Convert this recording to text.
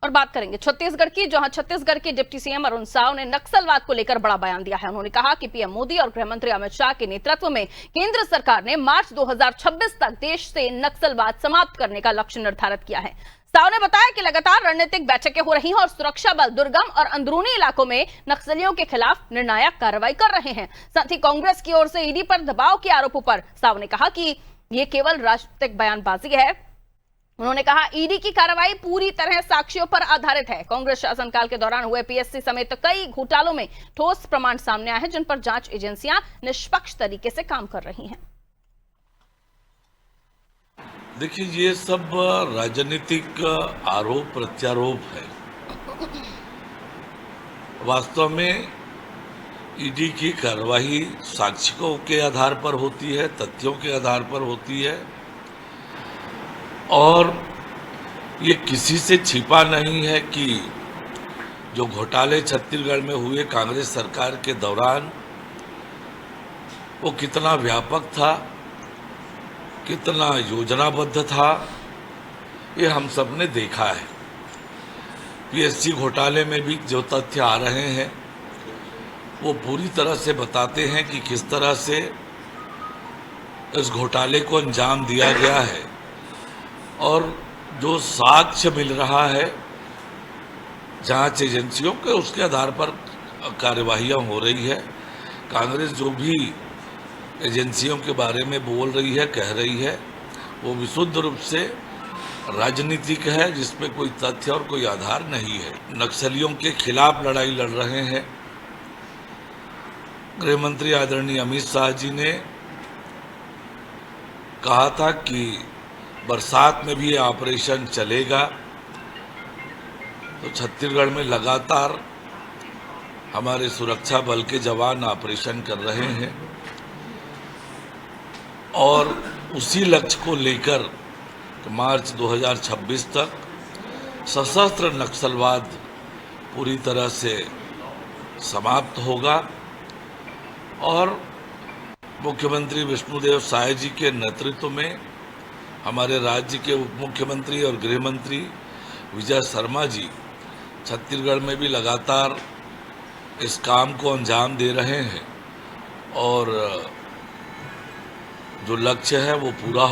और बात करेंगे छत्तीसगढ़ की, जहां छत्तीसगढ़ के डिप्टी सीएम अरुण साव ने नक्सलवाद को लेकर बड़ा बयान दिया है। उन्होंने कहा कि पीएम मोदी और गृह मंत्री अमित शाह के नेतृत्व में केंद्र सरकार ने मार्च 2026 तक देश से नक्सलवाद समाप्त करने का लक्ष्य निर्धारित किया है। साव ने बताया कि लगातार रणनीतिक बैठकें हो रही हैं और सुरक्षा बल दुर्गम और अंदरूनी इलाकों में नक्सलियों के खिलाफ निर्णायक कार्रवाई कर रहे हैं। साथ ही कांग्रेस की ओर से ईडी पर दबाव के आरोपों पर साव ने कहा कि यह केवल राजनीतिक बयानबाजी है। उन्होंने कहा ईडी की कार्रवाई पूरी तरह साक्ष्यों पर आधारित है। कांग्रेस शासनकाल के दौरान हुए पीएससी समेत कई घोटालों में ठोस प्रमाण सामने आए हैं, जिन पर जांच एजेंसियां निष्पक्ष तरीके से काम कर रही हैं। देखिए, ये सब राजनीतिक आरोप प्रत्यारोप है। वास्तव में ईडी की कार्रवाई साक्ष्यों के आधार पर होती है, तथ्यों के आधार पर होती है और ये किसी से छिपा नहीं है कि जो घोटाले छत्तीसगढ़ में हुए कांग्रेस सरकार के दौरान वो कितना व्यापक था, कितना योजनाबद्ध था, ये हम सब ने देखा है। पीएससी घोटाले में भी जो तथ्य आ रहे हैं वो पूरी तरह से बताते हैं कि किस तरह से इस घोटाले को अंजाम दिया गया है और जो साक्ष्य मिल रहा है जांच एजेंसियों के, उसके आधार पर कार्यवाहियां हो रही है। कांग्रेस जो भी एजेंसियों के बारे में बोल रही है, कह रही है, वो विशुद्ध रूप से राजनीतिक है, जिसमें कोई तथ्य और कोई आधार नहीं है। नक्सलियों के खिलाफ लड़ाई लड़ रहे हैं। गृह मंत्री आदरणीय अमित शाह जी ने कहा था कि बरसात में भी ये ऑपरेशन चलेगा, तो छत्तीसगढ़ में लगातार हमारे सुरक्षा बल के जवान ऑपरेशन कर रहे हैं और उसी लक्ष्य को लेकर मार्च 2026 तक सशस्त्र नक्सलवाद पूरी तरह से समाप्त होगा और मुख्यमंत्री विष्णुदेव साय जी के नेतृत्व में हमारे राज्य के उप मुख्यमंत्री और गृह मंत्री विजय शर्मा जी छत्तीसगढ़ में भी लगातार इस काम को अंजाम दे रहे हैं और जो लक्ष्य है वो पूरा